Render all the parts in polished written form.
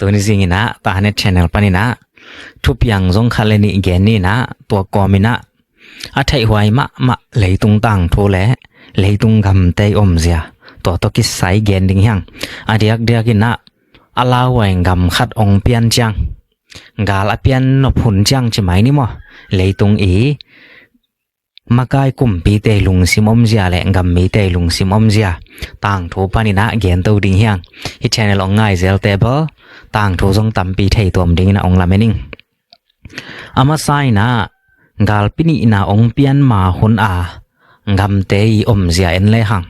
ตัวนี้สิงนะตาเน็ต channel ปานี่นะทุบยังจงคาเลนี่แกนนี่นะตัวกอมินะอาไทหวยมะเลยตุงตังโทแลเลยตุงกำเตยอมเสียตัวตกิสไซแกนดิงยังอาเดียกกินะอาลาหวยกำคัดองเปียนจังกาลเปียนนบหุนจังใช่ไหมนี่มั้งเลยตุงมากายกุมปีเตลุงซิมอมเสียและกำมีเตลุงซิมอมเสียต่างทูปานี่นะแกนตัวดิงยังที่ channel องง่ายเซลเตเบิลต่างทูจงตั้มปีไทยตัวดิงนะองละเมนิงอามาไซนะกาลปินีนะองเปียนมาหุนกำเตยอมเสียเอ็นเลยหัง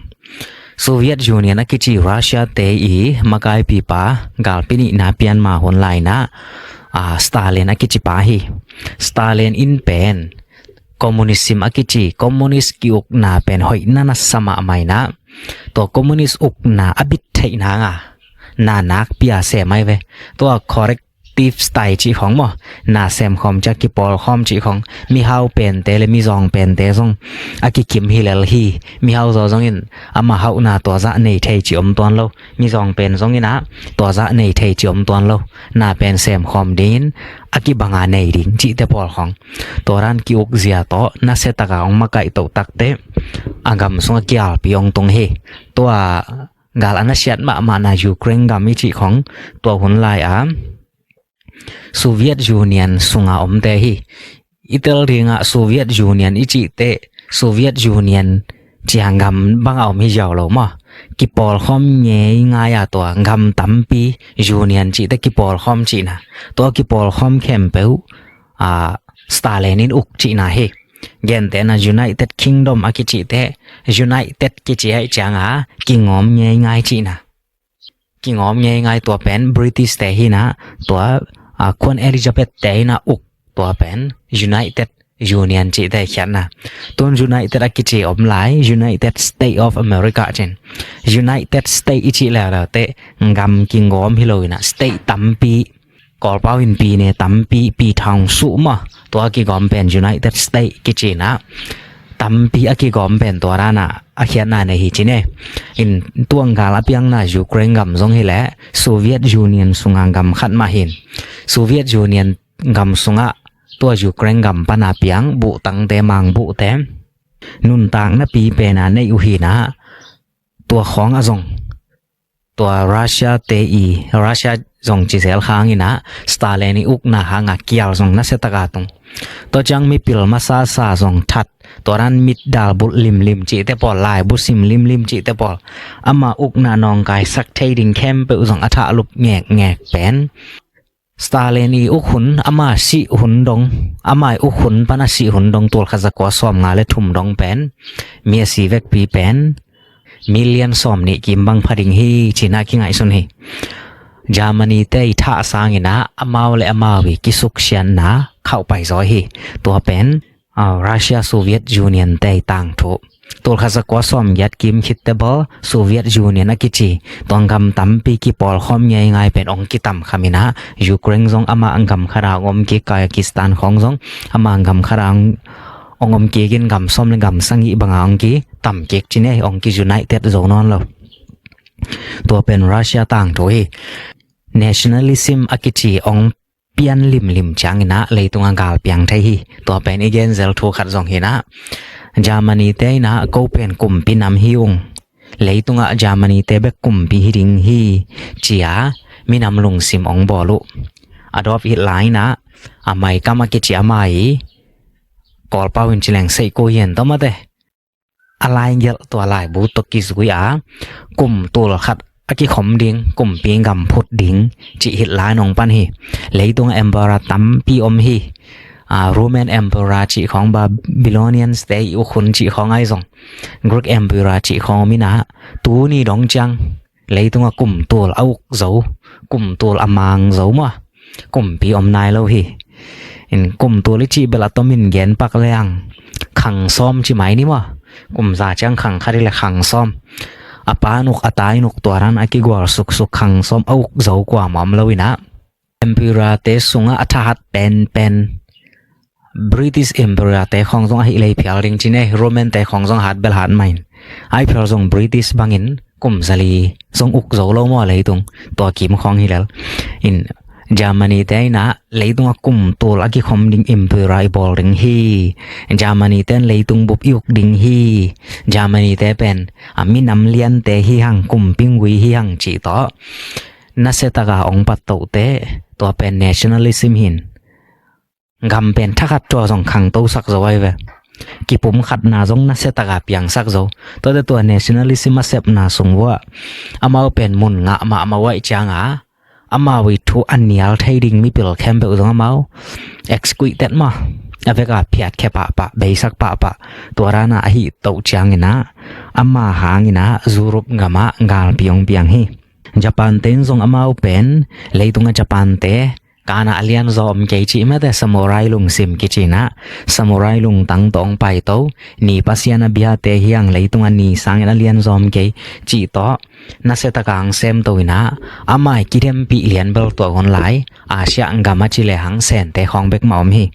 โซเวียตยูเนียนกิจิรัสเซียเตยมากายปีปากาลปินีนะเปียนมาหุนไลนะสตาลินกิจิปาฮีสตาลินอินเป็นคอมมิวนิสต์กิจิคอมมิวนิสต์กิอุกนาเป็นหอยนานาสมาไม่นะตัวคอมมิวนิสต์อุกนาอบิดไทยนางนานักพิอาเสไม่เวตัว corrective style จีของมั้งนาเซมคอมจากกิปอลคอมจีของมีเฮาเป็นเตเลมีซองเป็นเตซงอากิคิมฮิเลลฮีมีเฮาซองอินอามาเฮานาตัวจะในไทยจีอมตัวนโลมีซองเป็นซงอินะตัวจะในไทยจีอมตัวนโลนาเป็นเซมคอมดินอากิบังอาในดิงจีเตปอลของตัวรันกิอุกเซียโตนาเซตากาองมาไกโตตักเตอากำสงกิอาลปิองตงเฮตัวกาลอนาเซียมานายูเครนกามิจิของตัวหุนไลโซเวียตยูเนียนสุงาอมเตฮีอิตาลีงะโซเวียตยูเนียนอิจิเตโซเวียตยูเนียนจียงกำบังเอาไม่ยาวหรอมะกิปอลคอมเย่ง่ายตัวกำตั้มปียูเนียนจีเตกิปอลคอมจีนะตัวกิปอลคอมเข้มเปวสตาลินินอุกจีนะเฮเย็นแต่นะ United Kingdom อากิจิเต United กิจิให้จังกิงอมเย่ง่ายจีนะกิงอมเย่ง่ายตัวเป็น British เตฮีนะตัวควนเอลิซาเบธเตนะอุกตัวเป็น United Union จีได้เขียนนะตัว United กิจิอมหลาย United States of America เช่น United States อีจีแล้วเตงำกิงอมฮิโลนะ State ตั้มปีกอลเป้าอินปีเนี่ยตั้มปีทางสุมาตัวกิงอมเป็น United States กิจินะตั้มปีกิงอมเป็นตัวรานะเขียนนะในฮิจิเนี่ยอินตัวงาลเปียงนะยูเครนกำซงฮิแลโซเวียตยูเนียนสุงกำขัดมาเห็นโซเวียตยูเนียนกำสุงตัวยูเครนกำปนาเปียงบุตังเตมังบุเตนุนต่างนะปีเป็นในอุหินะตัวของอซงตัวรัสเซียเตอีรัสเซียซงจิเซลค้างอินะสตาลินอุกนะหางเกียวซงนัสเซตกาตงตัวจังมีปิลมาซาซงทัดตัวนั้นมิดดาลบุลิมจีเตปอลลายบุซิมลิมจีเตปอลอามาอุกนานองกายสักเทดิงแคมเปอุซงอัฐาลุบแงกเป็นสตาลินีอุขุนอามาสีหุนดงอามาอุขุนปนาสีหุนดงตัวขจักว่าซ้อมงาเลทุ่มดงเป็นเมียสีเวกปีเป็นมิลเลียนซ้อมนี่กิมบังพดิงฮีจีน่าคิงไอซุนฮีจามันนีเตยท่าสางนะอามาเลอามาวิกิสุกเชียนนะเข้าไปซอยฮีตัวเป็นรัสเซียโซเวียตยูเนียนเตยต่างทุตัวขจักว่าซ้อมยัดกิมคิดเตบโซเวียตยูเนียนกิจิตัวกำตั้มปีกิปอลคอมใหญ่ไงเป็นองกิตัมขามินะยูเครนซงอามาอังกำขรางอมกิกายกิสถานของซงอามาอังกำขรางองมกิกินกำซ้อมเลกำสังอีบังองกิตัมกิกจีเน่องกิยูไนเต็ดโซนอนเราตัวเป็นรัสเซียต่างทุย nationalism อกิจิองเปียนลิมจังนะเลยตรงกาลเปียงไทยตัวเป็นอีเกนเซลทูขัดซงเฮนะจามันนีเตยนะก็เป็นกลุ่มปีนำฮิวงเลยตรงจามันนีเตเบกกลุ่มปีฮิดิงฮีจียมีนำลงซิมองบอลุอดอฟฮิตไลน์นะอาไม่กามากิจิอาไม่กอลเป้าอินจิแรงใส่โกเย็นต้องมาเตอะไรเยอะตัวลายบูตกิสกุยกลุ่มตัวขัดอากิขมดิงกลุ่มปีงกำพุดดิงจิฮิตไลน์นองปันฮีเลยตรงเอ็มบาราตัมปีอมฮีRoman Emperor จีของ Babylonian State อุคุนจีของไอซง Greek Emperor จีของมินะตัวนี้ดองจังเลยตรงกลุ่มตัวเอาเจ้ากลุ่มตัวอมังเจ้ามะกลุ่มปีอมนายแล้วฮีกลุ่มตัวลิจิเบลตอมินเกนปักเลียงขังซ้อมจีไหมนี่มะกลุ่มซาจังขังคาริเลขังซ้อมอปานุกอตายนุกตัวรันอากิกวาสุกขังซ้อมเอาเจ้ากว่ามัมแล้ววินะ Emperor เตสุงอัฐหัดเป็นBritish Empire แต่ของทรงให้เลยเพียงจริงๆเนี่ย Roman แต่ของทรงหัดเบลหัดไม่ไอเพียงทรง British บางอิน กุมสลีทรงอุกโซโลมอเลยตุงตัวกิมของฮิแล้วอินGermany te na leitung akum tol agi khom ding imperial bol ring hi Germany ten leitung bup yuk ding hi Germany te pen ami nam lian te hi hang kum pingwi hi hang chi to na se ta ga ong pat to te to pen nationalism hin gam pen thakat to jong khang to sak zo wai ve ki pum khat na jong na se ta ga piang sak zo to de to nationalism ma sep na sung wa amao pen mun nga ma wai changa ama wi thu anial thading mi pil khem be uzong amao exquisite ma aveka phiat khe pa beisak pa torana hi to changina ama hangina zurup ngama ngal piang hi Japan ten zong amao pen leitunga Japan te kana alian zom ke chi ma de samurai lung sim ki china samurai lung tang tong pai to ni pasiana bia te hiang leitunga ni sang alian zom ke chi to na se ta kang sem to ina amai kirem pi lian bel to on lai asia ngama chi le hang sen te khong bek ma om hi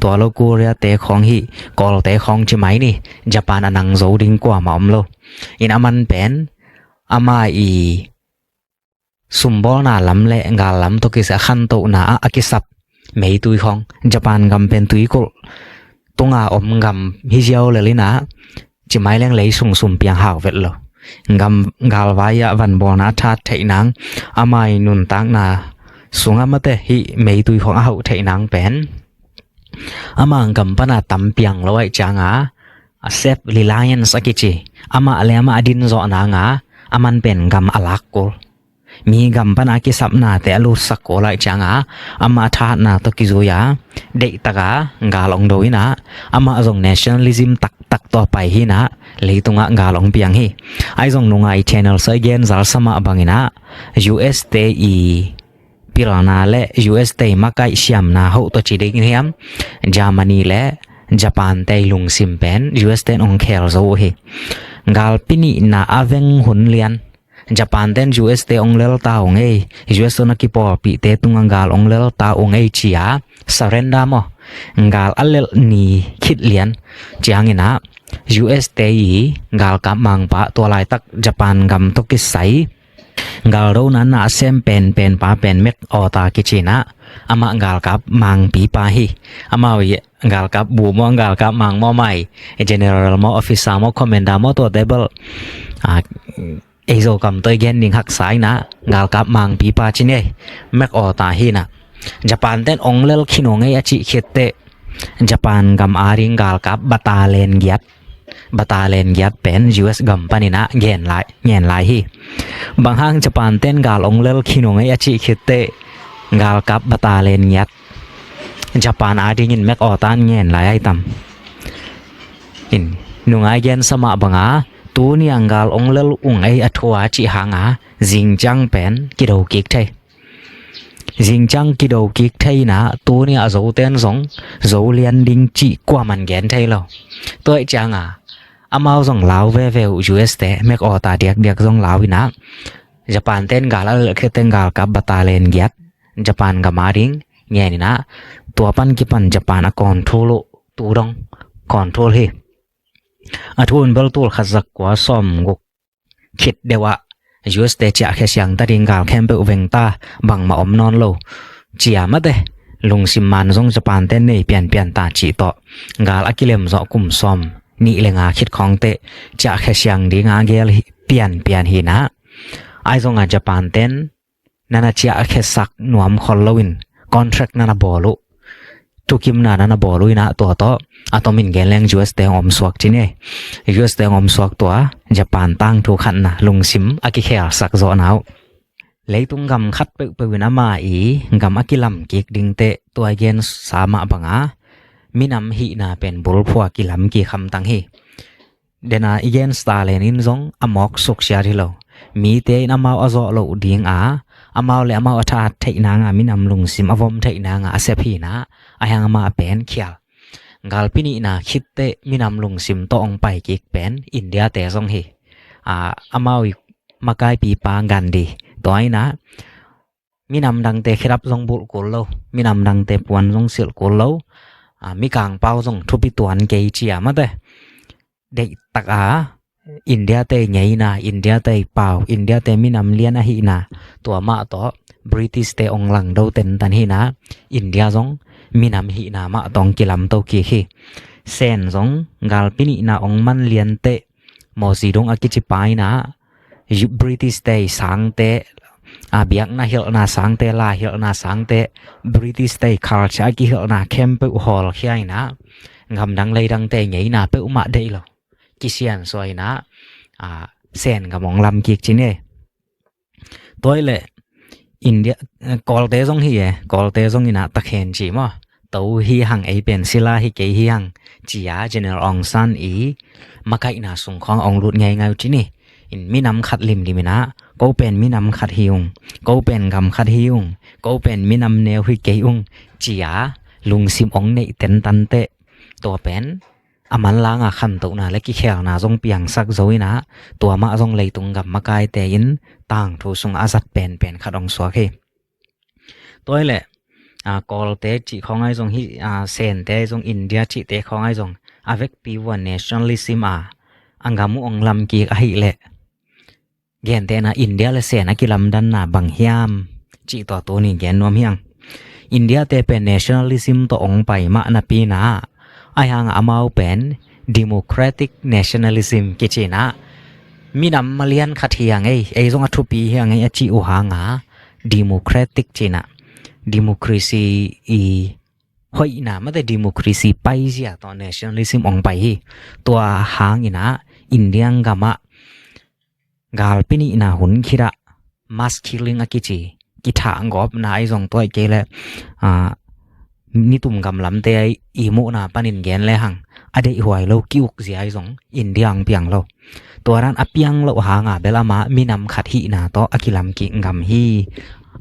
to lo korea te khong hi kol te khong chi mai ni Japan anang zo ding kwa ma om lo in aman pen amai i sumbol na lam le ngal lam to ki sa khan to na akisap mei tui khong Japan gam pen tui ko tunga om gam hi jiao le lina chi mai leng lei sum piang haw vet lo ngam gal waya van bona tha theinang amai nun tang na sunga mate hi mei tui khong a hau theinang pen amang gam pana tam piang loi changa a sep reliance akichi ama alema adin zo na nga aman pen gam alak ko mi gam pana ki sapna te alu sakko lai changa ama tha na to ki zoya de taka ngalong doina ama jong nationalism tak to pai hi na leitunga ngalong piang hi ai jong nungai channel sa gen zal sama bangina USTE pilana le UST makai siam na ho to chi ding hiam Germany le Japan te lung sim pen UST ong khel zo hi ngal pini na aveng hun lian Japan ten US te ong lel ta ong ei US na ki po pi te tungangal ong lel ta ong ei chia surrender mo ngal alel ni khit lian chiangina US te yi ngal ka mang pa to lai tak Japan gam to ki sai ngal ro na sem pen pa pen mek o ta ki china ama ngal ka mang pi pa hi ama wi ngal ka bu mo ngal ka mang mo mai general mo officer mo commander mo to table Ezo kam toy gen ning hak sai na ngal kap mang pi pa chine mek o ta hi na Japan ten onglel khinong ei achi khette Japan gam aring ngal kap batalen gyat pen US gam panina gen lai hi bang hang Japan ten gal onglel khinong ei achi khette ngal kap batalen gyat Japan aring in mek o tan gen lai ai tam in nungai gen sama banga tu ni angal onglel ung ai athwa chi hanga jingjang pen kido kik thai jingjang kido kik thai na tu ni a zo ten zong zo lian ding chi kwa man gen thai lo toi changa amao zong lao ve US te mek o ta diak zong lao ina Japan ten gal al kheten gal ka batalen gyat Japan ga maring nge ni na tua pan ki pan Japan a control tu dong control hi athun bel tul khazak kwa som guk khit dewa US te cha khe siang ta ding gal khem pe weng ta bang ma om non lo chia ma de lung sim man jong Japan ten nei pian ta chi to gal akilem zo kum som ni lenga khit khong te cha khe siang ding a gel pian hi na ai jong a Japan ten nana cha khe sak nuam khol lowin contract nana bolu tukim na boluina to atomin geleng US te om swak chine US te om swak to Japan tang thu khan na lungsim aki khel sak zo naw leitung gam khat pe wina ma i gam akilam kik ding te to again sama banga minam hi na pen bul phwa kilam ki kham tang hi dena again stalen in zong amok sok sha hilo mi te na ma azo lo ding a amao le amao atha theina nga minam lungsim avom theina nga asep hi na ayang ma pen khial galpini na khitte minam lungsim to ong pai kik pen India te song hi amao makai pi pa gandi toina minam dang te khirap jong bul kol lo minam dang te puan jong sil kol lo mi kang pau jong thupi tuan ke chia ma de de taka อินเดียเตใหญ่นาอินเดียเตเปล่าอินเดียเตมีนำเลียนอะหินาตัวมาต่อบริติสเตองหลังโดเต็นตันหินาอินเดียซงมีนำหินามาตองกิลำโตกีขี้เซนซงกาลปินินาองมันเลียนเตมอสีดงอากิจิปายนาบริติสเตสังเตอาเบียกนาเฮลนาสังเตลาเฮลนาสังเตบริติสเตคาร์ชากิเฮลนาเคมเปอุฮอลขี้ไอนางำดังเลยดังเตใหญ่นาเปอุมาได้หรอกิเซียนสวยนะเซนกับมองลำกิกจิเนี่ยตัวเลยอินเดียกอลเตซงฮีกอลเตซงนี่นะตะเคนจีมั้งตัวฮีหังไอเป็นศิลาฮีเกยฮีหังจียาเจเนอเรลองซันอีมาไกน่าส่งขององรุดไงจีนี่อินมีน้ำขัดลิมดิมินะก็เป็นมีน้ำขัดฮิวงก็เป็นกำขัดฮิวงก็เป็นมีน้ำแนวฮีเกยงจียาลุงซิมองเนเต็นตันเตตัวเป็นอามันล้างขันตุนะและกิเขียวนะจงเปียงสักโซยนะตัวมาจงเลยตุงกับมากายเตยินต่างทูสงอาสัดเป็นขัดองสวะเคตัวแหละกอลเตจิของไอจงฮิเซนเตจงอินเดียจิเตของไอจงavec piwa nationalism angamu ong lam ki a hi le gen te na india le se na ki lam dan na bang hiam chi to ni gen nom hiang india te pe nationalism to ong pai ma na pi na ai hang amau pen democratic nationalism ki chi na mi nam malian khathiang ei jong athu pi hiang ei chi u hanga democratic chi na democracy i hoi na ma de democracy pai sia to nationalism ong pai hi to hang ina indian gama galpini na hun khira mass killing akichi ki tha ngop na ai jong toy ke le ni tum gam lam te ai i mu na panin gen le hang ade huai lo kiuk ji ai jong indian piang lo to ran apiang lo hanga belama minam khat hi na to akilam ki ngam hi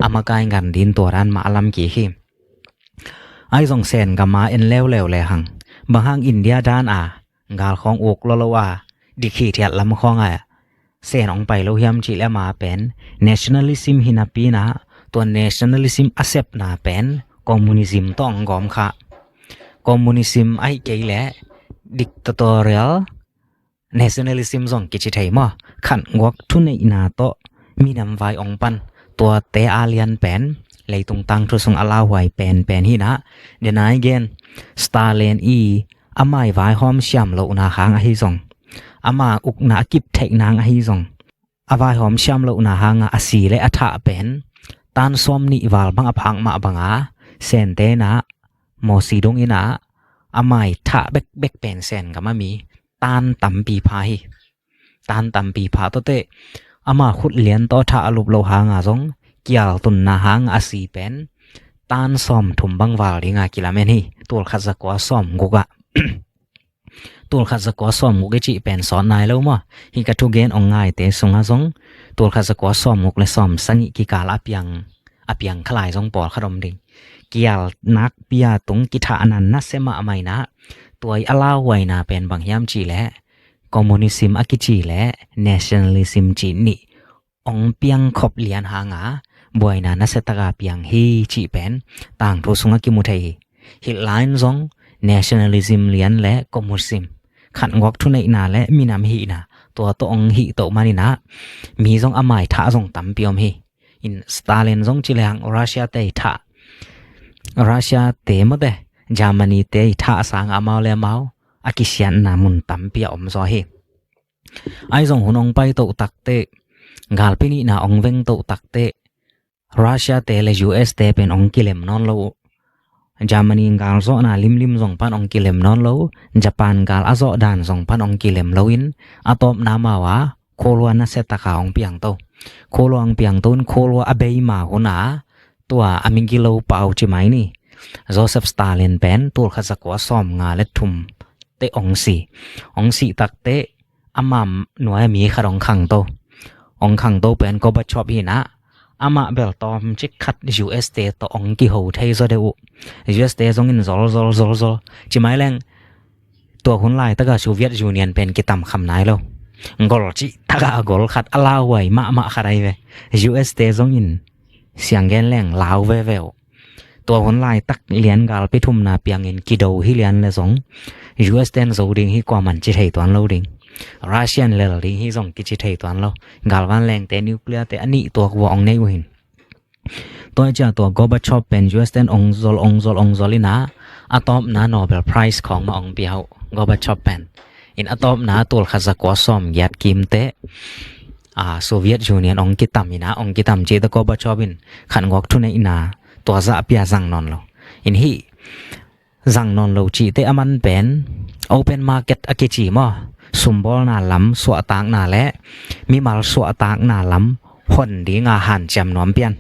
amakai ngan din to ran ma alam ki hi ai jong sen gama en lew le hang bang hang india dan gal khong ok lo di khi thiat lam khong sen ong pai lo hiam chi le ma pen nationalism hinapi na to nationalism accept na pen communism tong gom kha communism ai ke le dictatorial nationalism jong ki chi thai mo khan ngok thu nei na to mi nam vai ong pan to te alien pen leitung tang thu sung ala huai pen hi na denai gen stalin amai vai hom siam lo na hang hi jong ama uk na kip thek nang hi jong awai hom siam lo na hanga asi le atha pen tan som ni wal bang aphang ma banga sen te na mo si dong ina amai tha bek pen sen ga ma mi tan tam pi pha hi tan tam pi pha to te ama khut lian to tha alup lo hanga jong kial tun na hang asi pen tan som thum bang wal ringa kilamen hi tul khaza ko som guga tul khaza ko som guge chi pen son nai lo ma hi ka thu gen ong ngai te sunga jong tul khaza ko som muk le som sangi ki kala apiang khlai jong por kharom ding kial nak pia tung ki tha anan na sema amai na toi ala wai na pen bang hiam chi le communism akichi le nationalism chi ni ong piang khop lian hanga boina na setaka piang hi chi pen tang tho sunga ki mu thei hi line jong nationalism lian le communism khan ngok thu nei na le minam hi na to ong hi to mani na mi jong amai tha jong tam piom hi in stalin jong chi lang russia te tha russia te mo de germany te tha sang amau le mau akisian na mun tam pia om zo hi ai jong hunong pai to tak te galpini na ong veng to tak te Russia te le US te pen ong kilem non lo Germany gal zo na lim jong pan ong kilem non lo Japan gal azo dan jong pan ong kilem lo in atom na ma wa kholwa na seta ka ong piang to kholwang piang ton kholwa abei ma hona tua amingi lo pau chi mai ni Joseph Stalin pen tul khaza ko som nga le thum te ong si tak te amam noy mi kharong khang to pen ko ba chop hi na ama bel tom chik khat US te to ong ki ho thei zo de u US te jong in zol chi mai leng to hun lai ta ga Soviet Union pen ki tam kham nai lo ngol chi ta ga gol khat ala wai ma kharai ve US te jong in siang gen leng law ve to hun lai tak lian gal pe thum na piang in ki do hi lian le jong US ten zo ding hi kwa man chi thei ton lo ding Russian lelling hi jong ki chi thei ton lo galwan leng te nuclear te ani to ko ong nei hin toy cha to Gorbachev pen US ten ong zol ina atom na Nobel Prize ของมาong piao Gorbachev pen in atom na tul khazakwa som yat kim te Soviet Union ong kitam je the Gorbachev in khan ngok thune ina to za pia jang non lo in hi jang non lo chi te aman pen open market akichi mo sumbol na lam swa tang na le mi mal swa tang na lam hon ding a han jam nom pian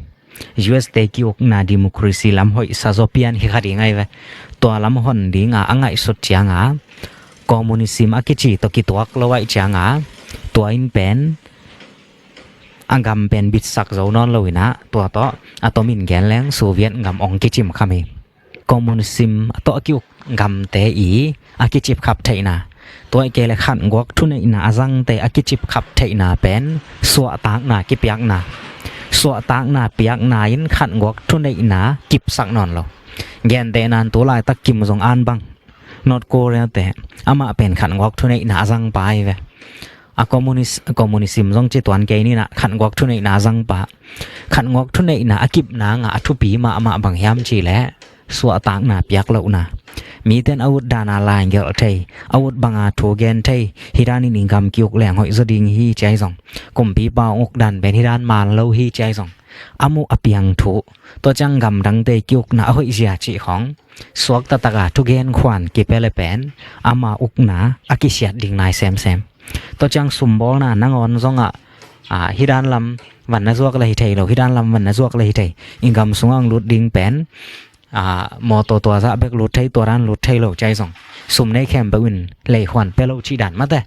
US te kiok na democracy lam hoi sa zo pian hi khadi ngai ve to lam hon ding a angai sot chianga communism akichi to ki tuak lowai chianga to in pen angam pen bit sak zo non loina to atomin gen leng Soviet ngam ong kichim khami communism to kiok ngam te i akichip khap thaina toy ke le khan gok thune ina azang te akichip khap thaina pen swa tak na ki piak na swa tak na piak na in khan gok thune ina kip sak non lo gen te nan to lai tak kim jong an bang North Korea te ama pen khan gok thune ina azang pai ve a communism jong che twan ke ni na khan gok thune ina azang pa khan gok thune ina akip na nga athu pi ma ama bang yam chi le swa tak na piak lo na mi ten awut dana lai gel thei awut banga tho gen thei hirani ningam kiok leng hoi zoding hi chai jong kumpi pa ok dan ben hiran man lo hi chai jong amu apiang thu to chang gam dang te kiok na hoi zia chi khong swak ta taka thu gen khwan ki pele pen ama ukna akisiat ding nai sem to chang sumbol na nangon zonga hiran lam wan na zuak la hi thei lo hiran lam wan na zuak la hi thei ingam sungang lut ding pen moto to za bek lut thei to ran lut thei lo chai jong sum nei khem ba win le khwan pe lo chi dan ma te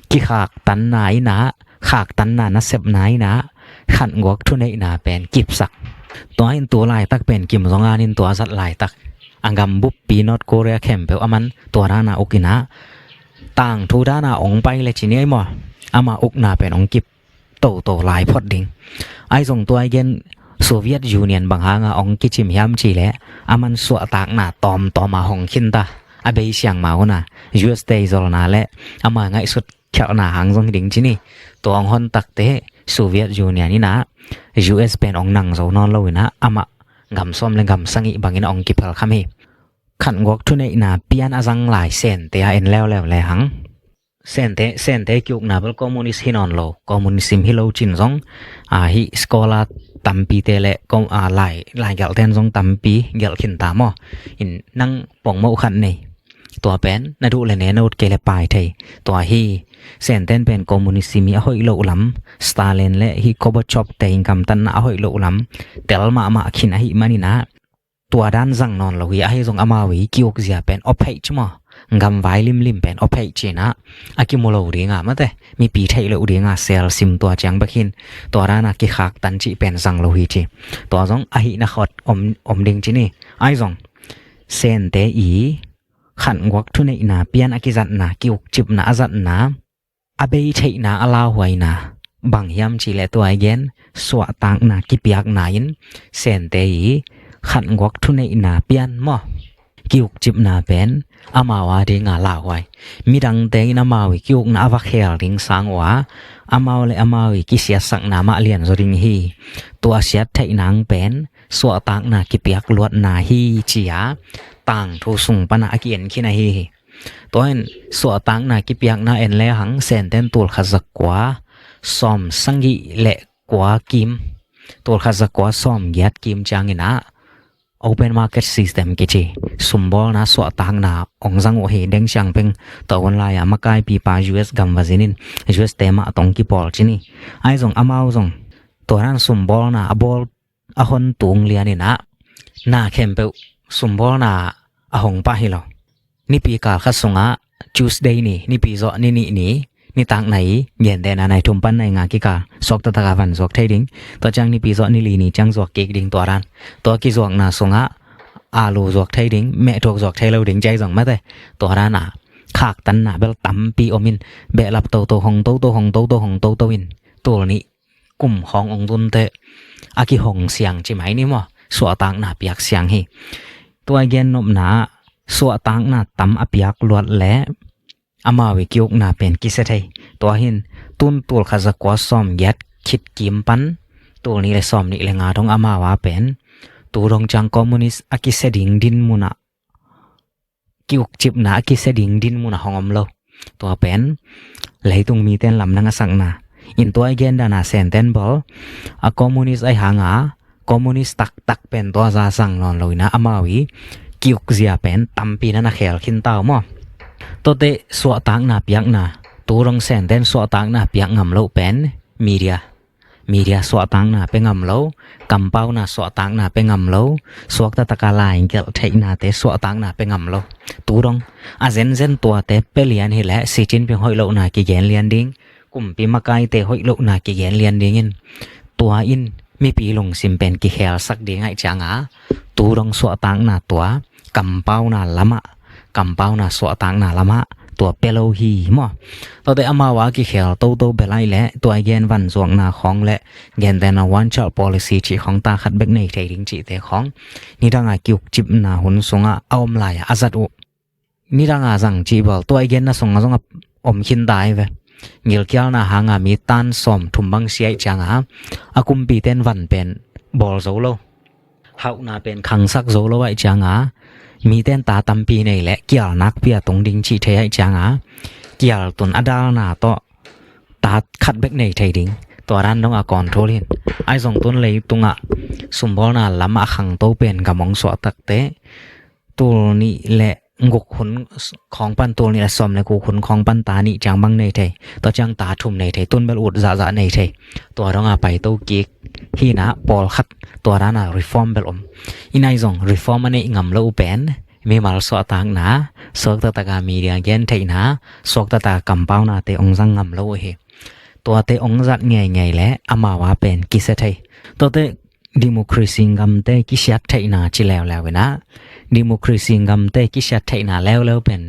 ki khak tan nai na khak tan na na sep nai na khan ngok thu nei na pen kip sak to in to lai tak pen kim jong an in to zat lai tak angam bup pi North Korea khem pe aman to rana okina tang thu dana ong pai le chi nei mo ama ukna pen ong kip to lai phot ding ai jong to ai gen Soviet Union bang hanga ong kichim yam chi le aman swa tak na tom ma hong khin ta abei siang ma hona US te zol na le ama ngai sut khel na hang jong ding chi ni to ong hon tak te Soviet Union ni na US pen ong nang zo non lo ina ama ngam som le ngam sangi bangin ong kipal khami khan gok thune ina pian azang lai sen te a en lew le hang sen te kyuk na bal communist hinon lo communism hi lo chin jong hi scholar tampi te le kom lai gal ten jong tampi gel khin ta mo in nang pong mo khan nei to pen na du le ne not ke le pai thei to hi sen ten pen communism hi hoi lo lam Stalin le hi Gorbachev te ingam tan na hoi lo lam tel ma khin hi mani na to dan jang non lo hi ai jong ama wi kiok zia pen ophei chmo ngam vai lim pen ophei china akimolo ringa mate mi pi thei lo ringa sel sim to chang bakhin to rana ki khak tan chi pen jang lo hi chi to jong a hi na khot om ding chi ni ai jong sen te i khan gok thu nei na pian akizat na kiuk chip na azat na abei thei na ala huai na bang yam chi le to again swa tang na ki piak na in sen te i khan gok thu nei na pian mo kiuk chip na pen amawa ding ala huai midang te na mawi kiuk na ava khel ding sangwa amaw le amawi ki sia sak na ma lian zo ding hi to asiat thei nang pen swa tang na ki piak luat na hi chia tang thu sung pana akien khina hi toin swa tang na ki piak na en le hang sen ten tul khazak kwa som sangi le kwa kim tul khazak kwa som gyat kim changina open market system kichi sumbol na swa tang na ongjang o he deng chang peng tawon la ya makai pi pa US gam wazinin US tema tong ki pol chini ai jong amau jong toran sumbol na abol ahon tung liani na khempe sumbol na ahong pa hilo ni pi ka khasunga Tuesday ni pi zo ni tang nai yen de na nai thum pan nai nga ki ka sok ta ka van sok thai ding to chang ni pi zo ni li ni chang zok ke ding to ran to ki zok na sunga alu zok thai ding me thok zok thai lo ding chai jong ma te to ran na khak tan na bel tam pi omin be lap to hong to in to ni kum hong ong dun te aki hong siang chi mai ni mo swa tang na piak siang hi to again nom na swa tang na tam apiak luat le อามาวิกิยกนาเป็นกิเสไทตัวหินตุนตัวขะจะกว่าซ่อมยัดคิดกิมปันตัวนี้เลยซ่อมนี่เลยงาทองอามาวาเป็นตัวรองจังคอมมิวนิสต์อากิเสดิงดินมุนะกิยกจิบนาอากิเสดิงดินมุนะหองอมโลตัวเป็นเลยตุงมีเต้นลำนังสังนาอินตัวไอเกนดานาเซนเต้นบอลอะคอมมิวนิสต์ไอหางาคอมมิวนิสต์ตักเป็นตัวซาสังนอนเลยนะอามาวิกิยกเสียเป็นตัมปีนันเขลขินเต้ามั้งตัวเตะสวตังนาเปียกนาตัวรองเซนเต้นสวตังนาเปียกงำโลเป็นมีเดียสวตังนาเป็นงำโลกำเป้านาสวตังนาเป็นงำโลสวกตะกาลายเกลเทนาเตสวตังนาเป็นงำโลตัวรองอาเซนตัวเตเปเลียนเฮละสิจินเป็นหอยโลนากิเยนเลียนดิ้งกุ่มปีมากายเตหอยโลนากิเยนเลียนดิ้งตัวอินมีปีลงซิมเป็นกิเฮลสักดิ้งไอจางาตัวรองสวตังนาตัวกำเป้านาละมะกำเป้านาสวตังนาละมะตัวเปโลฮีมั้งตัวแต่อามาวากิเขลโตเบลายและตัวเย็นวันสวงนาของและเย็นแต่นาวันเจ้า policy จีของตาขัดเบกในเทดิงจีแต่ของนี่ดังอากิวจิบนาหุนสงอาอมลายอาซัดอุนี่ดังอาสังจีบอลตัวเย็นนาสงอาสงอมขินตายเวเงลเกียวนาหางามีตันสอมทุมบังเสียจังอากุมปีเต้นวันเป็นบอลโซโลเฮานาเป็นคังซักโซโลไว้จังมีเต้นตาตัมปีในและเกี่ยวนักเปียตรงดิงชีเทไอจางเกี่ยวตุนอดาลนาต่อตาขัดเบกในไทยดิงตัวร้านต้องก่อนโทรเห็นไอส่งต้นเลยตุงสมบูรณ์นาลำขังโตเป็นกับมองสวตักเตตัวนี้และงกขนของปันตัวนี้และสมในกูขนของปันตานี่จางบังในไทยต่อจางตาทุ่มในไทยต้นเบลอุดจะในไทยตัวต้องไปโตกิกฮีนะปอลขัดตัวร้านreform เบลอมอินไอซอง reform อันนี้งำเล่าเป็นมีมาลสวตังนะสวกตะกามีเดียเกนไทยนะสวกตะกำเป้านาเตองซังงำเล่าเฮตัวเตองจัดไงและอามาวาเป็นกิเสไทยตัวเตดิโมคราซีงำเตกิชัดไทยนาจิแล้วนะดิโมคราซีงำเตกิชัดไทยนาแล้วเป็น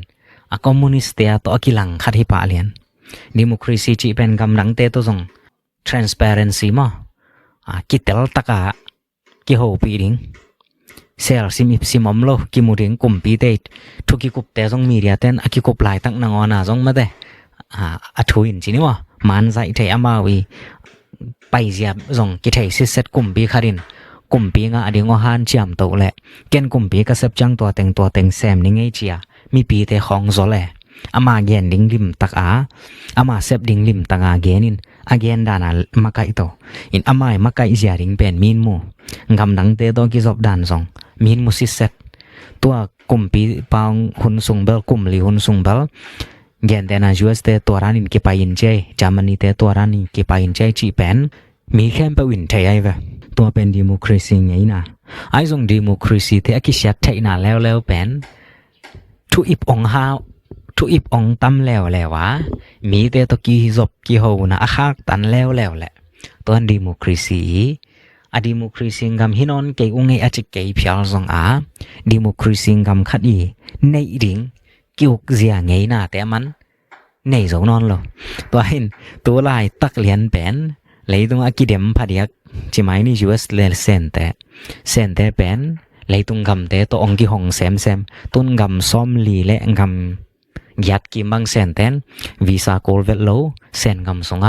อะคอมมิวนิสต์เตตัวกิลังขัดฮิปาเลียนดิโมคราซีจีเป็นกำลังเตตัวซอง transparency มั้งกิเตลตะกะกิโหปีดิงเซลซิมอมโลกิมูดิงกุมปีเตทุกิกุปเตซองมีเดียเตนอากิกุปลายตั้งนางอนาซองมาเตอะทุอินจินี่วะมันไซเทอามาวีไปเสียบซองกิเทซิเซตกุมปีคารินกุมปีงาอดิงอหานจามโตแหละเกนกุมปีกะเซบจังตัวเต็งแซมนิงไอเจียมีปีเตของโซแลอามาเกนดิงลิมตักอามาเซบดิงลิมตังอาเกนินagain dana makai to in amai makai ziaring pen min mu ngam dang te do ki job dan song min mu si set tua kumpi pang hun sung bel kum li hun sung bel gen dana us te toran in ki pain che germany te toran in ki pain che chi pen mi khem pa win thai ai va tua pen democracy ngai na ai song democracy te ki shat thai na lew pen thu ip ong haทุอิบองตั้มแล้ววะมีแต่ตะกี้จบกี่โหนะอาคักตันแล้วแหละตัวดิโมคราซีดิโมคราซีกำหินอนเกยอุ้งไงอาจจะเกยเพียวซองดิโมคราซีกำขัดอีในดิ่งกิวเสียไงน่ะแต่มันในสองนอนหรอตัวเห็นตัวลายตักเลียนเป็นเลยตรงอากิเดมพอดีจิไม่นี่ US เลเซนแต่เป็นเลยตรงกำแต่ตัวองค์ที่ห้องแซมต้นกำซ้อมลีและกำยัดกิมบังเซนเตนวีซ่าโคลเวลโลเซนกำสง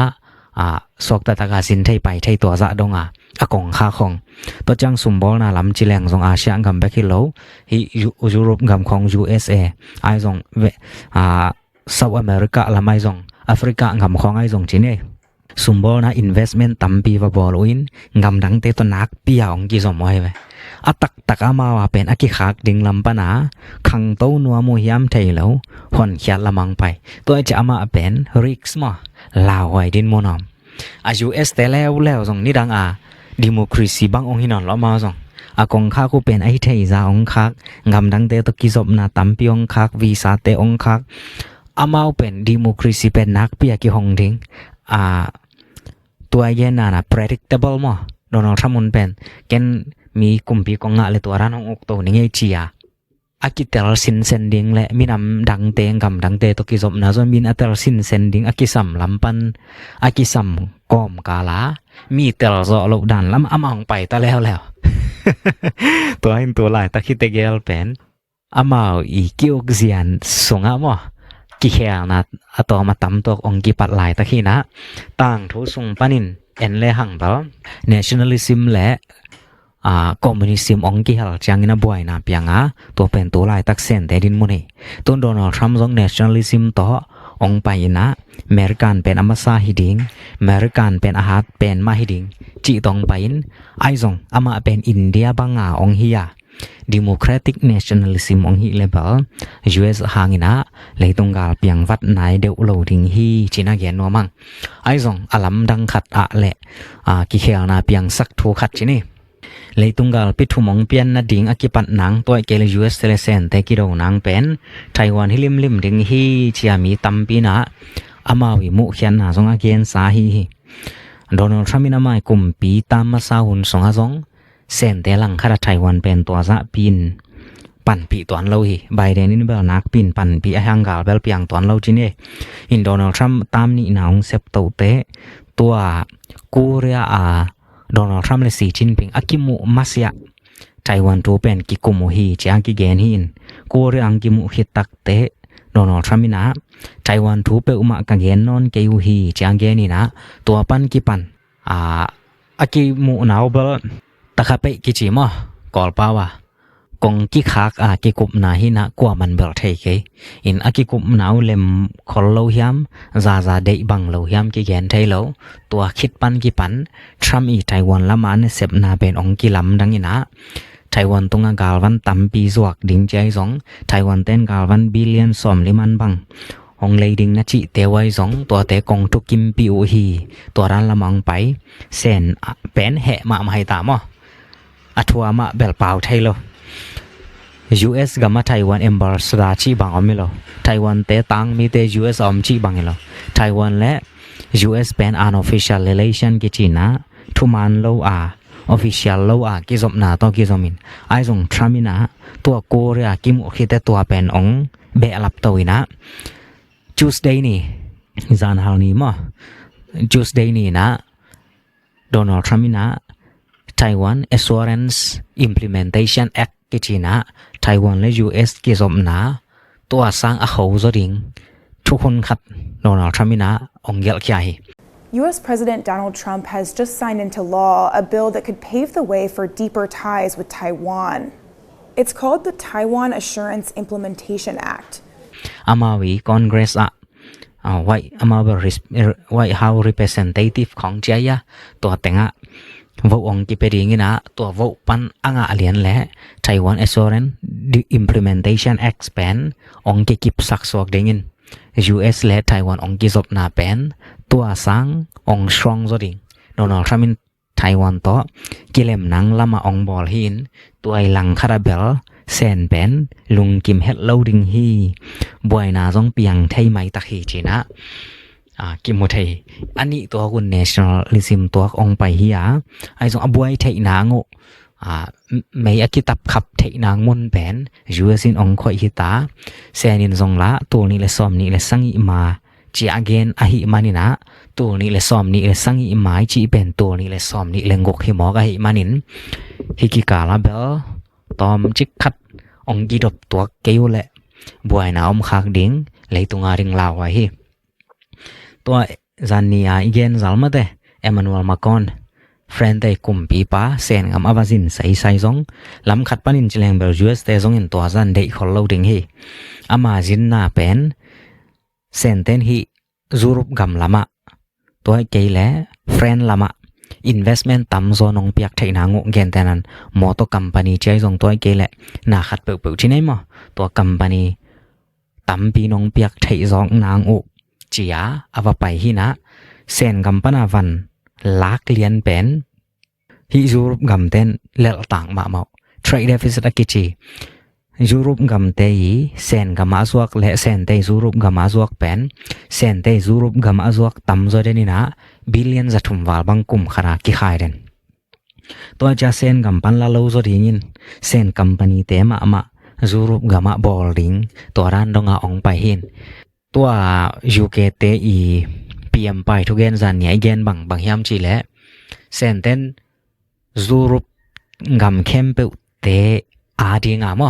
สวกตะกาสินไทยไปไทยตัวจะดงอากงค่าของตัวจังสมบูรณ์นาลำจิแรงสงอาเซียนกำแบกิโลฮียุโรปกำของ USA ไอซงเซาท์อเมริกาละไม่ซงแอฟริกากำของไอซงจีเน่สมบูรณ์นะ investment ตั้มปีว่าบอลวินกำดังเตตัวนักปียองกี่สมอยไหมตักอามาว่าเป็นอากิคักดิงลำปนาขังโตนัวมูยามไทยแล้วหอนเขียดละมังไปตัวจะอามาเป็นริกส์มาลาวไว้ดินโมนอมUS แต่แล้วส่งนี่ดังดิโมคราซีบางองค์หินอนล้อมาส่งอากงคักกูเป็นไอไทยซาองคักงำดังเตตกิจบนาตัมปีองคักวีซ่าเตองคักอามาเป็นดิโมคราซีเป็นนักปียกิฮงดิงตัวเย็นน่ะ predictable มั้งโดนัลด์ทรัมป์เป็นเกนมีกุมปีกองงะเลยตัวร้านของอกโตนี่ไงเจียอากิเตลสินเซนดิงและมีนำดังเตงกำดังเตตกิจบนะส่วนมีอัตลสินเซนดิงอากิสัมลำปันอากิสัมกอมกาลามีเตลซอลดันลำอามองไปตะแล้ว ตัวหินตัวลายตะคิเตเกลเป็นอามาอีกิโอเซียนสงะมั้ง กิแขนะอะตอมาตำตัวองกิปัดหลายตะขี้นะต่างทุสุงปานินเอ็นเลหังบะ nationalism และcommunism องกิฮัลจังอินะบวยนะเปียงตัวเป็นตัวหลายตักเส้นแต่ดินมุนี่ต้นโดนัลด์ทรัมป์ซอง nationalism ต่อองไปนะอเมริกันเป็นอมซาฮิดิงอเมริกันเป็นอาหารเป็นมาฮิดิงจิตองไปนไอซองอามาเป็นอินเดียบังองฮิยาdemocratic nationalism องฮิเลเบล US หางินะเลยตรงกาลเปียงวัดไหนเดวโลดิงฮีจินาแกนนัวมังไอซองอลัมดังขัดแหละกิเขียวนาเปียงสักทูขัดจินี่เลยตรงกาลปิดทุมองเปียนนาดิงอกิปัดนังตัวเกล US เซเลเซนแต่กิโดนังเป็นไต้หวันฮิลิมดิงฮีจิอามีตัมปีนะอามาวิมุเขียนนาซองอาเกนสาฮีโดนัลด์ทรัมป์นาไม่กุมปีตามมาซาหุนสองซองเส้นแต่หลังคาไต้หวันเป็นตัวซะปีนปั่นปีตอนเราฮีไบเดนนี่เบลนักปีนปั่นปีฮังกาเบลเปียงตอนเราจินี่อินโดนัลด์ทรัมป์ตามนี่นาองเซปโตเตตัวกูเรียโดนัลด์ทรัมป์และสีจิ้นผิงอากิมุมัสยาไต้หวันตัวเป็นกิกุมุฮีจางกิเกนฮินกูเรียอังกิมุฮิตักเตโดนัลด์ทรัมป์นะไต้หวันตัวเป็นอุมะกังเกนนอนเกยูฮีจางเกนี่นะตัวปันกิปันอากิมุนาวเบลตะคาเปกิจิมอกอลปาวากงกิคักกิกุบนาหินะกว่ามันเบลเทเกอินอากิกุบนาวเลมคอลโลฮิมซาเดบังโลฮิมกิแกนไทโลตัวคิดปันกิปันทรัมอีไต้หวันละมันเซบนาเป็นองกิลำดังอินะไต้หวันตงกาลวันตัมปีสวกดิงใจสองไต้หวันเต้นกาลวันบิลเลียนสอมลิมันบังองเลยดิงนะจิเตไว้สองตัวเตกงทุกิมปิวฮีตัวร้านละมังไปเซนเป็นแหมามาให้ตามอัทัวมาเบลเปล่าไทยโล US กับมาไต้หวันเอมบาสดาชีบังอมิโลไต้หวันเตตังมีเต US อมชีบังโลไต้หวันและ US เป็น unofficial relation กิจินะทุมันโลofficial โลกิจอมนาต่อกิจอมินไอซงทรัมมินะตัวโกเรียกิมุคิเตตัวเป็นองเบลับตัวนะ Tuesday นี่จานฮานี่มอ Tuesday นี่นะโดนัลด์ทรัมมินะ Taiwan Assurance Implementation Act กิจินะไต้หวันและ US กิจอมนาตัวสร้างเขาจดิงทุกคนขัดโดนัลด์ทรัมมินะองเยลใหญ่ U.S. President Donald Trump has just signed into law a bill that could pave the way for deeper ties with Taiwan. It's called the Taiwan Assurance Implementation Act. Amawi Congress White House Representative ของเจียตัวแต่งvote องกิเปริงินะตัว vote ปันอ่างเลียนและ Taiwan Assurance Implementation Act เป็นองกิกิบสักสวกเดงิน US และ Taiwan องกิจบนาเป็นตัวสังอง strong จดิงโดนัลด์ทรัมป์ไต้หวันต่อกิเลมนังละมาองบอลหินตัวหลังคาราเบลเซนเป็นลุงกิมเฮดโลดิงฮีบวยนาจงเปียงไทยไหมตะขีจีนะกิมุไทยอันนี้ตัวคุณ nationalism ตัวองไปเฮียไอ้จงอบวยไทยนางไม่อากิตับขับไทยนางมุนเป็น US องคอยฮิตาเซนินจงละตัวนี้เลยซ้อมนี้เลยสังอิมาจีอาเกนอหิมานินะตัวนี้เลยซ้อมนี้เลยสังอิมาจีเป็นตัวนี้เลยซ้อมนี้เลยงกหิมอกอหิมานินฮิกิกาลาเบลตอมจิกขัดองกีดบตัวเกียวแหละบวยนาอมคักดิ้งเลยตุงาริงลาวไว้ฮีตัวจันนี่อีเกนซัลมาเตเอมานูเอลมาคอนเฟรนเตคุมปีป้าเซนกับอาวาซินใส่ซองลำขัดปนินจิเลงเบลจูเอสเตซองอินตัวจันเดย์ขอลลูดิงฮีอามาจินนาเป็นเซนเตนฮีจูรุปกำลำตัวเกย์และเฟรนลำinvestment ตำโซนองเปียกไทยนางเกนแต่นั้นมอตัวคัมพานีใจส่งตัวเกย์แหละนาขัดเปิดที่ไหนมั้งตัวคัมพานีตำปีนองเปียกไทยซองนางจียอาวไปฮีนะเซนกัมปนาวันลักเลียนเป็นฮิจูรุปกัมเตนเลลต่างมาเมา trade deficit กิจีจูรุปกัมเตยเซนกัมมาสวกและเซนเตยจูรุปกัมมาสวกเป็นเซนเตยจูรุปกัมมาสวกตั้มโซเดนินะบิลเลียนจะทุ่มวาลบังกุมขนาดกี่ขายเดนตัวจะเซนกัมปันละโลโซดิงินเซนกัมปานีเตมาจูรุปกัมมาบอลดิงตัวร้านดงอาองไปหินตัวยูเคเตอีพีเอ็มไปทุกเกนจันเนี่ยเกนบางยามจีและเซนเตนจูรุปกัมเข้มเปเตอาดีงาม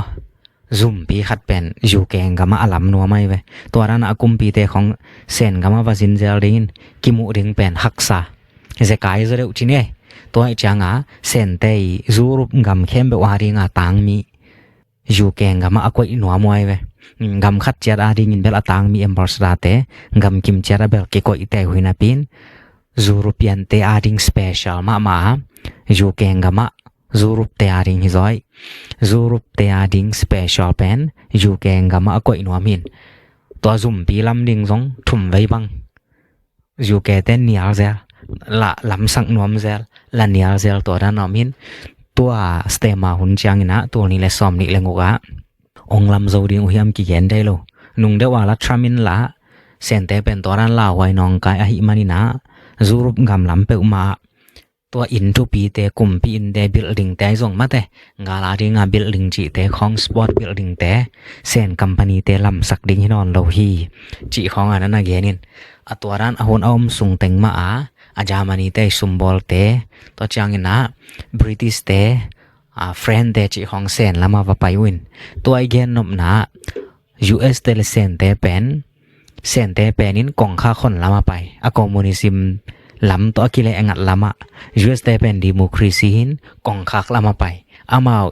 ซุ่มปีขัดเป็นอยู่แกงกะมาอลัมนัวไม่เว้ตัวนั้นอากุมปีเตของเซนกะมาวาซินเจลดิงกิมุดิงเป็นฮักษาเซกายซะเดอุจิเนตัวไอจังอาเซนเตยซูรุปกำเข้มเบวาริงาตังมีอยู่แกงกะมาอกวยนัวมวยเว้กำขัดเจราดิงินเบลตังมีเอ็มบอร์สดาเตกำกิมเจราเบลเกโกอิเตหุยนาปินซูรุปยันเตอาดิงสเปเชียลมาอยู่แกงกะมาZurup te aring hizoi Zurup te ading special pen yu keng ga ma koi no min to zum pi lam ding jong thum vei bang yu ke ten nial zel la lam sang nom zel la nial zel to da no min to stema hun chang na to ni le som ni le ngoga ong lam zo ding hiam ki gen dai lo nung de wa la tramin la sen te pen to ran la wai nong kai a hi mani na Zurup gam lam pe maตัวอินทุปีเตกุมปีอินเดบิลดิ้งเตส่งมาเตงาลาดิงาบิลดิ้งจีเตของสปอร์ตบิลดิ้งเตเซนคัมพานีเตลำสักดิ้งฮินอนโลฮีจีของอันนั้นนะเกนินอตัวร้านอหนอมสุงเต็งมาอาจามานีเตซุมบอลเตตัวจังอินะบริติสเตเฟรนเตจีของเซนละมาวาไปวินตัวไอเกนนบนะ US เตเลเซนเตเป็นนินกองค่าคนละมาไปอคอมมูนิซิมลำตัวกิเลงัดลำUS แต่เป็นดิโมครีซีหินกองคักลำมาไปอามาว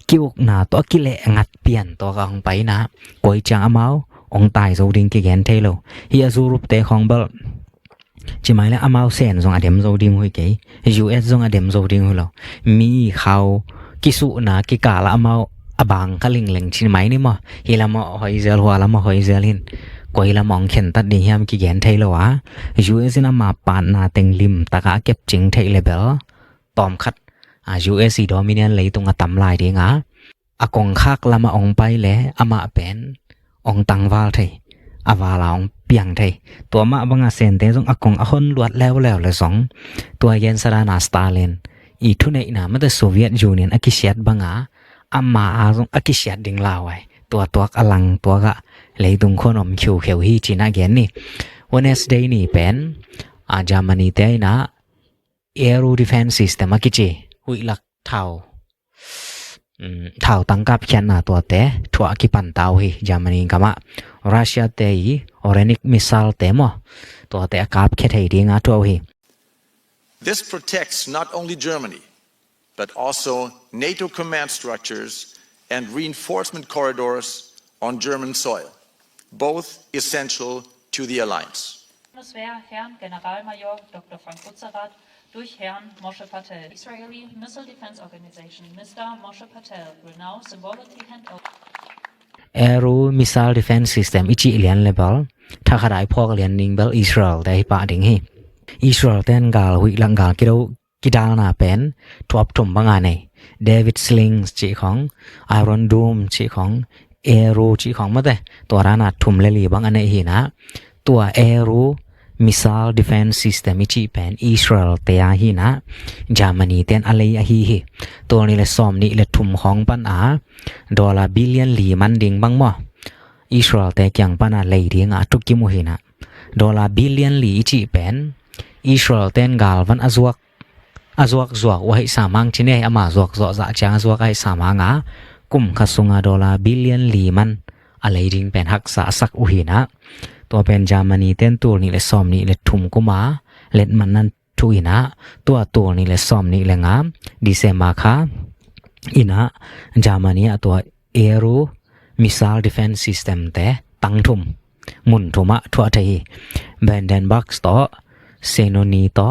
กิวกนาตัวกิเลงัดเปลี่ยนตัวกองไปนะกวยจังอามาวองตายโซดิงกิแกนเทโลเฮียซูรุปเตของเบลจิหมายแล้วอามาวเซนซงอเดมโซดิงหุยเกย US ซงอเดมโซดิงหุยโลมีเขากิสุนากิกาละอามาวอบางคลิงเล็งจิหมายนี่มั้งเฮียละมาหอยเซลหัวละมาหอยเซลหินกวยละมองเข็นตัดดีเฮียมกิแกนไทยแล้ววะ US นะมาปานนาเต็งลิมตะกะเก็บจิงไทยเลเบลตอมคัดUS ดอมิเนียนเลยตรงตำลายดีงะอากงคักละมาองไปแลอามาเป็นองตังวาลไทยอาวาลาองเปียงไทยตัวมาบังอาเซนเตจงอากงอหนลวดแล้วเลยสองตัวเยนสรานาสตาลินอีทุเนนะมันแต่โซเวียตยูเนียนอากิเชียดบังอามาอาจงอากิเชียดดิงลาวไว้ตัวอลังตัวกะเลยตุงคนอมคิวเขียวฮีจีน่าเกนนี่Wednesday นี่เป็นจามานีเตนะ Aero Defense System กิจิหุยลักเท่าตั้งกับเขียนนะตัวเตทัวกิปันเตาฮีจามานีกะมะรัสเซียเตยออเรนิกมิสไซล์เตมอตัวเตกับเขตให้ดีงาตัวฮี This protects not only Germany but also NATO command structures and reinforcement corridors on German soil, both essential to the alliance. Bundeswehr Herrn Generalmajor Dr. Frank Butzerath durch Herrn Moshe Patel. Israeli Missile Defense Organization, Mr. Moshe Patel, will now symbolically hand over. Aero Missile Defense System อิจิเลียนเลเบลถ้าขดายพอกเลียนนิงเบลอิสราเอลได้ปะดิงฮีอิสราเอลเต้นกาลหุยลังกาลกิดานาเป็นทวบถุมบางอันในเดวิดสลิงจีของไอรอนดูมจีของเอโรจีของมาแต่ตัวรานาถุมเลลีบางอันในฮีนะตัวเอโรมิสไซล์ดิเฟนซ์ซิสเต็มจีเป็นอิสราเอลเตียฮีนะเยอรมนีเต้นอะไรฮีตัวนี้เลยซ้อมนี่เลยถุมของปัน$1 บิลเลียนลีมันดิ่งบางมั้งอิสราเอลแต่ยังปันอะไรดิ่งทุกกิโมฮีนะ$1 บิลเลียนลีจีเป็นอิสราเอลเต้นกาลวันอจวกว่าให้สามังชิเนอามาจวกจะจางจวกให้สามังกุมขัดสุง$1 บิลเลียนลีมันอะไรดิ่งเป็นหักษาสักอุหินะตัวเป็นเยอรมนีเต้นตัวนี้เลยซ้อมนี่เลยทุ่มกุมาเล็ดมันนั่นทุยนะตัวนี้เลยซ้อมนี่เลยงามดิเซมาค่ะอินะเยอรมนีตัวเอโรมิสไซล์ดิเฟนซ์ซิสเต็มแต่ตั้งทุ่มมุนทุ่มทั่วไทยแบนเดนบักส์ต่อเซโนนีต่อ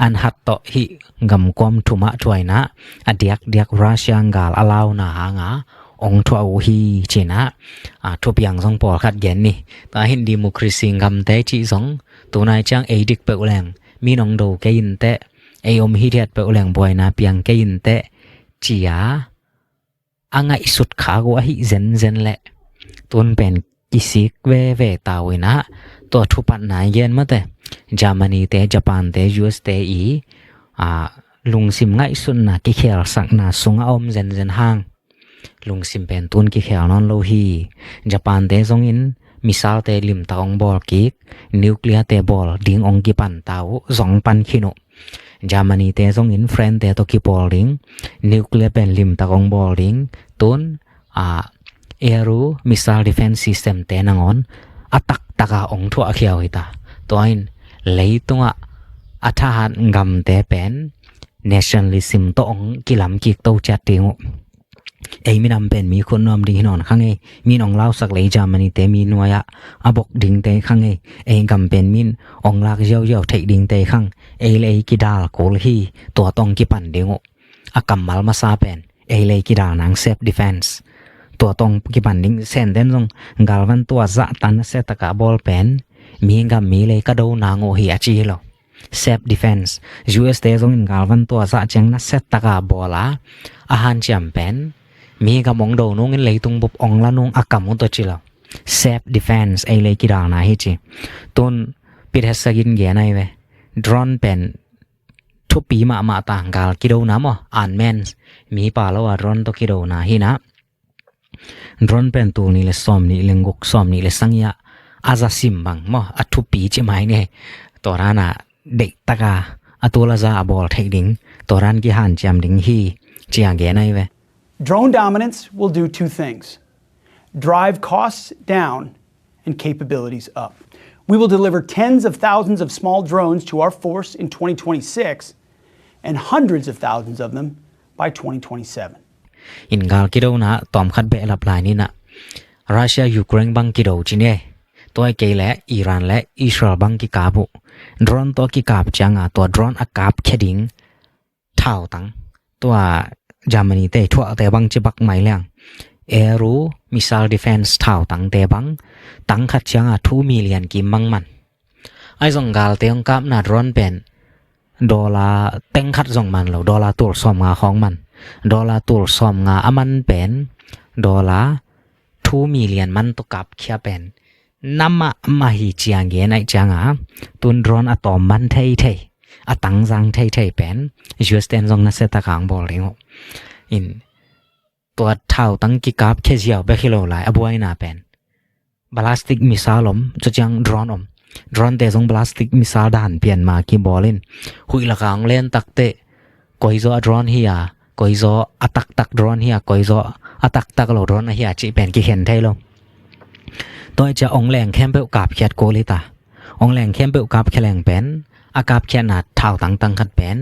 อันหัดต่อหิกำความทุ่มช่วยนะเดียกรัสเซียงกาลอลาวนะหางองทัวอุฮีจีนะทุบยังสองปอขัดเย็นนี่ตาเห็นดิโมครีซีกำเตจีสองตัวนายจ้างเอดิกเปอแรงมีน้องดูแกยินเตไออมฮิเดียดเปอแรงบ่อยนะเปียงแกยินเตจียอ่างไอสุดขากูหิเซนแหละตุนเป็นกิสิกเวตาวินะตัวทุปันนายเย็นมาแต่เยอรมนีเตญี่ปุ่นเตUSเตลุงซิมไงสุดนะกิเขียลสักนาสุงอมเซนห่างลุงซิมเป็นตุนกิเขียวนอนโลฮีญี่ปุ่นเตซงอินมิสไซล์เตลิมตาองบอลกิกนิวเคลียร์เตบอลดิ่งองกิปันเตา2,000 กิโลเยอรมนีเตซงอินเฟรนเตตกิบอลลิงนิวเคลียร์เป็นลิมตาองบอลลิงตุน Aero Missile Defense System te nangon atak taka ong thua khiaw hita toin leitunga athahan ngam te pen nationalism to ong kilam ki to chat tingu ei minam pen mi khonnom ding hinon khange min ong lau sak lei Germany te mi nuaya abok ding te khange ei gam pen min ong lak jau jau thei ding te khang ei lei ki dal kol hi to tong ki pan dingu akam mal ma sa pen ei lei ki dal nang self defenseตัวตรงกิบันดิ้งเซนเดนซงกาลวันตัวจะตันเซตกะบอลเป็นมีกับมีเลยก็ดูนางโอหิอาจีโลเซฟดิเฟนส์ US เตซงกาลวันตัวจะจังนัเซตกะบอลาอาหารจำเป็นมีกับมองดูนุ่งเลยตุงบุบองละนุ่งอากามุตัวจิโลเซฟดิเฟนส์ไอเลยกิดานาฮิจิตุนปิดเฮสกินเกียนไอเวดรอนเป็นทุปีมาต่างกาลกิโดน้ำอ่ะอ่านแมนมีป่าแล้วว่าดรอนตัวกิโดนาฮินะdrone pen tu ni le som ni lengok som ni le sangya aza simbang mo athu pi che mai ne torana de taka atola za abol thai ding toran ki han cham ding hi chiang ge nai we Drone dominance will do two things: drive costs down and capabilities up. We will deliver tens of thousands of small drones to our force in 2026 and hundreds of thousands of them by 2027. in gal kido na tom khat be lap lai ni na Russia Ukraine bang kido chine toy ke le Iran le Israel bang ki ka bu drone to ki kap changa to drone akap kheding thau tang to Germany te thwa te bang chi bak mai lang Aero Missile Defense thau tang te bang tang khat changa 2 million ki mang man ai jong gal te ong kap na drone pen dollar teng khat jong man lo dollar tur som nga khong manดอลลาร์ตัวสอมงาอมันเป็นดอลลาร์2 million มันตกับเขียเป็นน้ำมาหิจียงเกนไอจังอ่ะตุนดรอนอะตอมมันเทยอะตังจังเทยเป็นยูสเตนซงนัสเซตะกางบอลลิงอินตัวเท่าตั้งกิกับแค่เจียวเบคิโลไลอบวยนาเป็นบาลาสติกมิสไซล์จะจังดรอนดรอนเตซงบาลาสติกมิสไซล์ด่านเปลี่ยนมากิบอลินหุยละกางเล่นตักเตะกอยโซดรอนเฮียกอยโซอตักตักดรอนเฮียกอยโซอตักตักโลดรอนเฮียจิเป็นกิเห็นไทยลงตัวจะองแหลงแคมเปลกับแคดโกลิตาองแหลงแคมเปลกับแคลงเป็นอากาบแคนาดเท่าตังคัดเป็น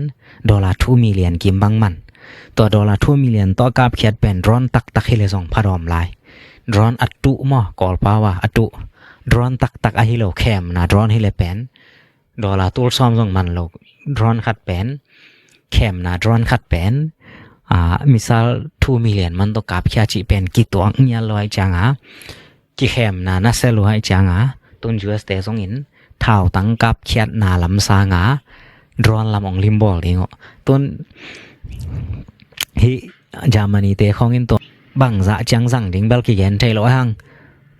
ดอลลาร์2 million กิมบังมันตัวดอลลาร์2 million ต่อกาบแคดเป็นดรอนตักฮิเลซองพะดอมลายดรอนอัตุมอกอลปาวาอัตุดรอนตักอฮิโลแคมนะดรอนฮิเลเป็นดอลลาร์ตูซอมซองมันโลดรอนคัดเป็นแคมนะดรอนคัดเป็นมิสไซล์2 million มันต้องกับแค่จิเป็นกี่ตัวเนี่ยลอยจังกิแคมนาเซลอยจังตุน US เตซงอินเท่าตั้งกับแค่นาลำซางดรอนลำองลิมบอลลิงตุนฮิจามันนี่เตของอินตัวบังจะจังสังดิ้งเบลกิเกนไทยลอยหัง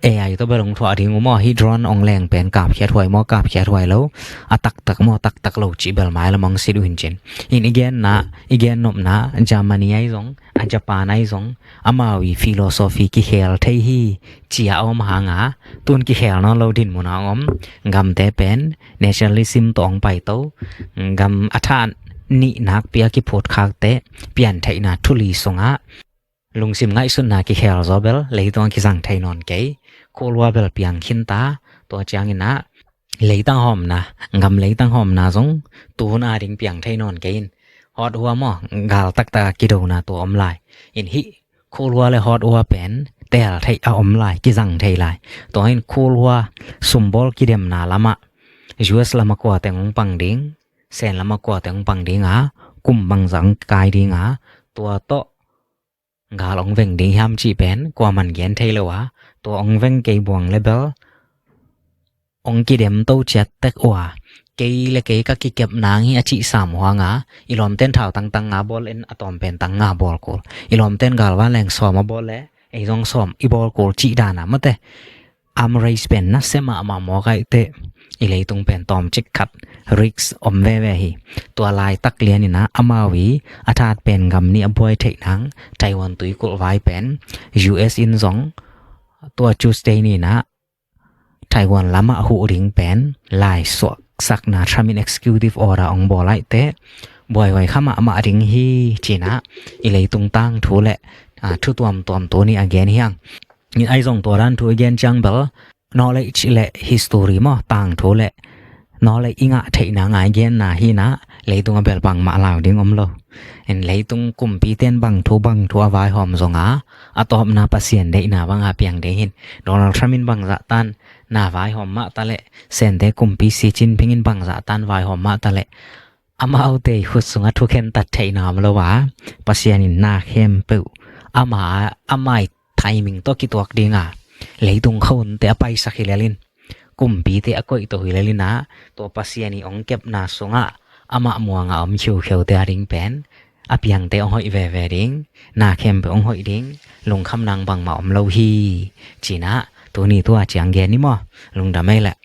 AI ตัวเบลงถั่วดิ้งมอฮิดรอนองแรงเป็นกับแค่ถวยมอกับแค่ถวยแล้วตักมอตักโลจิเบลไม้ละมองสิดูหินเจนอินอีเกนนะอีเกนนบนะจามันนี่ไอซงอันญี่ปุ่นไอซงอามาวีฟิโลโซฟีกิเฮลไทฮีจีอาอมหางตุนกิเฮลนอเราดินมุนอมกำเตเป็นเนชั่นลิซิมตองไปโตกำอัฐานนี่นักเปียกิโพดคากเตเปลี่ยนไทยนาทุลีสงลุงซิมไงสุนนากิเฮลซอเบลเลยตัวกิสังไทยนอนเกยโคลวาเบลเปียงขินตาตัวจางอินะเลยตั้งหอมนะกำเลยตั้งหอมนะซงตัวนาดิงเปียงไทยนอนเกยฮอดหัวมอกาลตักตากิโดนาตัวอมลายอินฮิโคลวาเลยฮอดหัวเป็นแต่ไทยอมลายกิสังไทยลายตัวอินโคลวาสมบอลกิเดมนาละมะUS ละมะกว่าแต่งปังดิงเซนละมะกว่าแต่งปังดิงกุมบังสังกายดิงตัวโตกาลองเวงดิงห้ามจีเป็นกว่ามันเย็นไทยเลยวะตัวองเวงเกยบวงเลเบลองกิเดมโตเจ็ดเต็กว่าเกยเลเกยก็กิเก็บนางฮีอาจิสามหัวอีลอมเต้นเท่าตังบอลเอ็นอะตอมเป็นตังบอลโกลอีลอมเต้นกาลว่าแรงซ้อมบอลและไอซองซ้อมอีบอลโกลจิดานะมะเตอัมไรส์เป็นนัสเซมาหมอไกเตอีเลยตุงเป็นตอมจิกขัดริกส์อมเวฮีตัวลายตักเลียนนี่นะอามาวีอาทาดเป็นกำนี้อบวยเทนังไต้หวันตุยกุลไว้เป็น US อินซองตัวจูสเตย์นี่นะไต้หวันละมาหูริงเป็นลายสวกสักนาทรามิน executive order องบอลไลเตบ่อยไว้ข้ามาริงฮีจีนะอีเลยตุงตั้งทูและ ทุตวมตัวนี้ again เฮียงนี่ไอส่งตัวด้าน to again จังเบล knowledge และ history มอต่างโทและ knowledge อิงะไทยนะงาย again นะฮีนะเลยตรงเบลบังมาลาวดิ้งอมโลenเลยตรงกุมปีเต้นบังทัววายหอมสงาอะตอมนาปาเซียนได้นาบังอาเปียงได้หินโดนัลด์ทรัมป์บังจะตันนาวายหอมมาตะเลเซนเดกุมปีซีจินพิงบังจะตันวายหอมมาตะเลอามาเอาเตยหุดสงาทุกเข็นตัดไทยนามแล้ววะปาเซียนินนาเข้มปูอามาไทมิงตัวกิตัวดีงาเลยตรงเขาแต่ไปสักฮิเลลินกุมปีเตอก็อีตัวฮิเลลินนะตัวปาเซียนิองเก็บนาสงาอามามัวงาอมชิวเขียวเตอริงเป็นอาเปียงเตอหอยเวดิงนาเข้มไปหอยดิงลงคำนางบังมาอมเลาฮีจีนะตัวนี้ตัวเจียงเกนนี่มั้งลงดำไม่แหละ